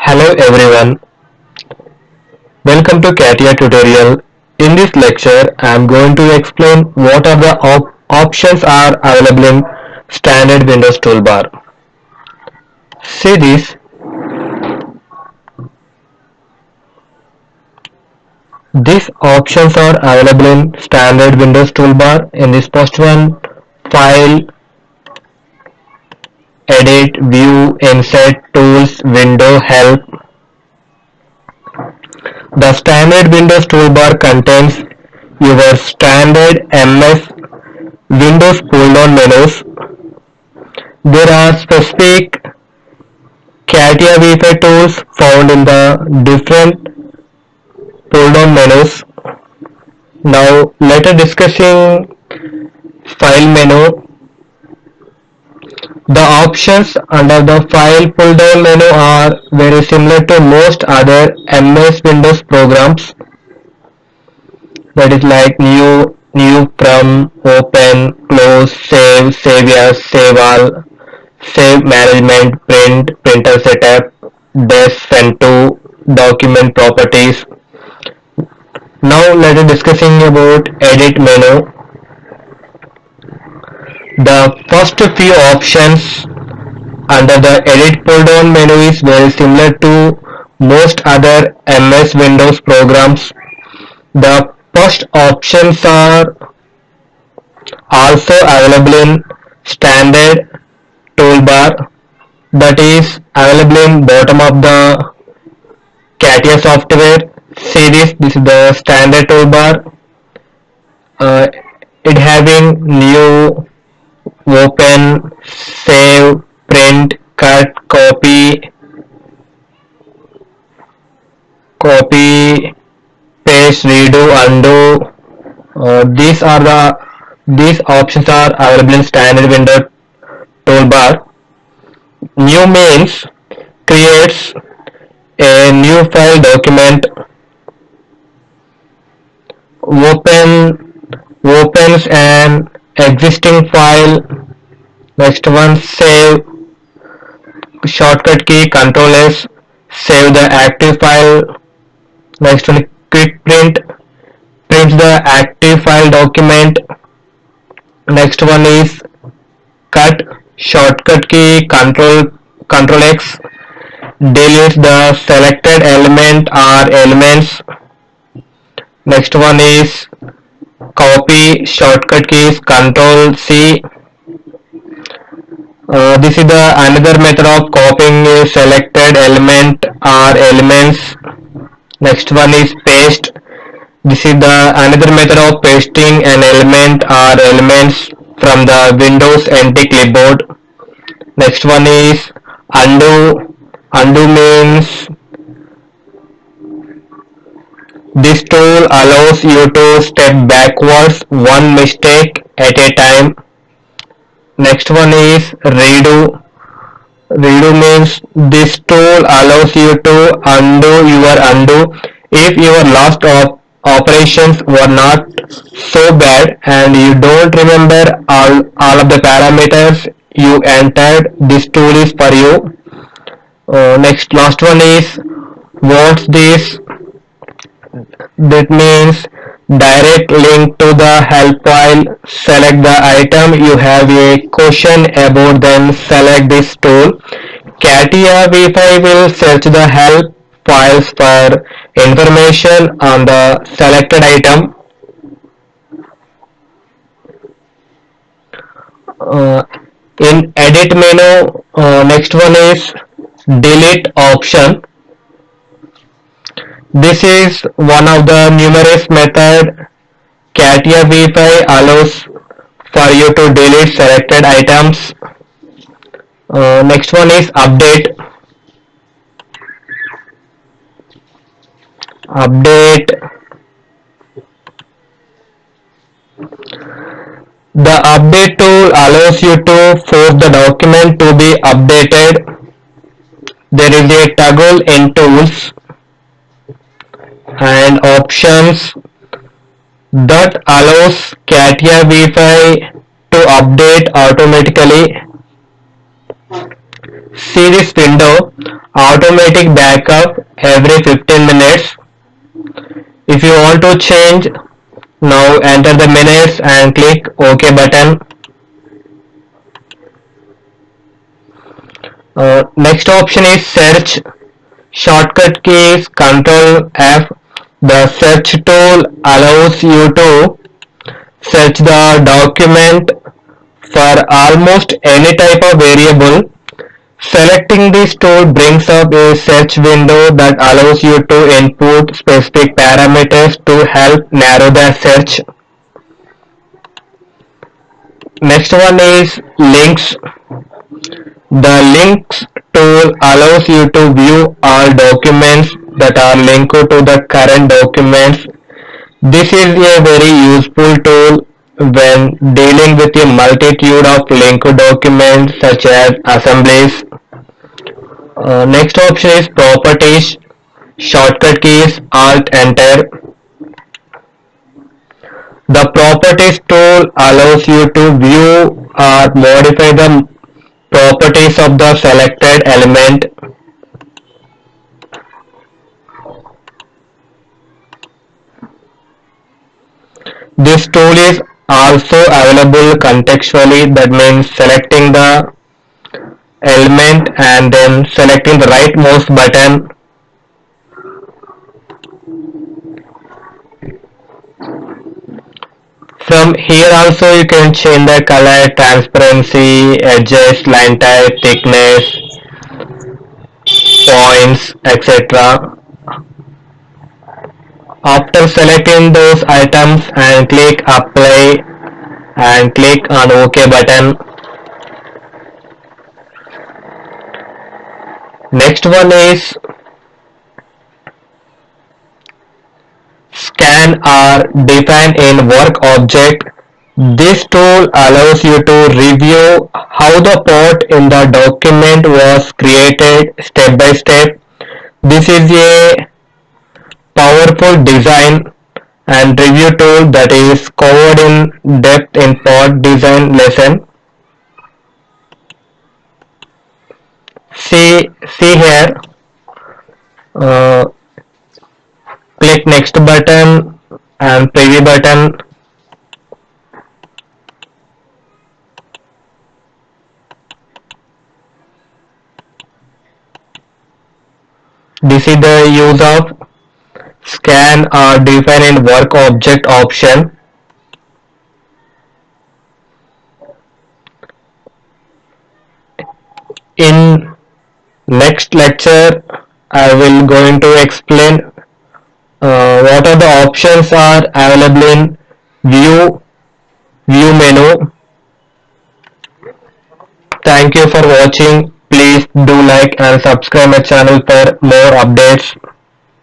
Hello everyone, welcome to CATIA tutorial. In this lecture, I am going to explain what are the options are available in standard Windows toolbar. See this, these options are available in standard Windows toolbar. In this first one, File, Edit, View, Insert, Tools, Window, Help. The standard Windows toolbar contains your standard MS Windows pull-down menus. There are specific CATIA V5 tools found in the different pull-down menus. Now let us discussing file menu. The options under the file pull-down menu are very similar to most other MS Windows programs. That is like new from, open, close, save as, save all, save management, print, printer setup, des, send to, document properties. Now let us discussing about edit menu. The first few options under the edit pull down menu is very similar to most other MS Windows programs. The first options are also available in standard toolbar, that is available in bottom of the CATIA software. See this is the standard toolbar. Uh, it having new, open, save, print, cut, copy, paste, redo, undo. These options are available in standard window toolbar. New means creates a new file document. Opens an existing file. Next one, save, shortcut key Control S, save the active file. Next one, quick print, prints the active file document. Next one is cut, shortcut key Control X, deletes the selected element or elements. Next one is copy, shortcut keys Control C. This is the another method of copying a selected element or elements. Next one is paste. This is the another method of pasting an element or elements from the Windows NT clipboard. Next one is undo. Undo means this tool allows you to step backwards one mistake at a time. Next one is redo. Redo means this tool allows you to undo your undo if your last operations were not so bad and you don't remember all of the parameters you entered. This tool is for you. Last one is what's this? That means direct link to the help file. Select the item you have a question about, then select this tool. CATIA V5 will search the help files for information on the selected item. Uh, in edit menu, next one is delete option. This is one of the numerous methods CATIA V5 allows for you to delete selected items. Next one is update. The update tool allows you to force the document to be updated. There is a toggle in tools and options that allows CATIA V5 to update automatically. See this window, automatic backup every 15 minutes. If you want to change, now enter the minutes and click OK button. Next option is search. Shortcut key is Ctrl F. The search tool allows you to search the document for almost any type of variable. Selecting this tool brings up a search window that allows you to input specific parameters to help narrow the search. Next one is links. The links tool allows you to view all documents that are linked to the current documents. This is a very useful tool when dealing with a multitude of linked documents such as assemblies. Next option is properties. Shortcut key is Alt Enter. The properties tool allows you to view or modify the properties of the selected element. This tool is also available contextually, that means selecting the element and then selecting the right mouse button. From here also you can change the color, transparency, edges, line type, thickness, points, etc. After selecting those items and click apply and click on OK button. Next one is scan or define in work object. This tool allows you to review how the part in the document was created step by step. This is a powerful design and review tool that is covered in depth in part design lesson. See here, uh, click next button and preview button. This is the use of scan or define in work object option. In next lecture I will going to explain what are the options are available in view menu. Thank you for watching. Please do like and subscribe my channel for more updates.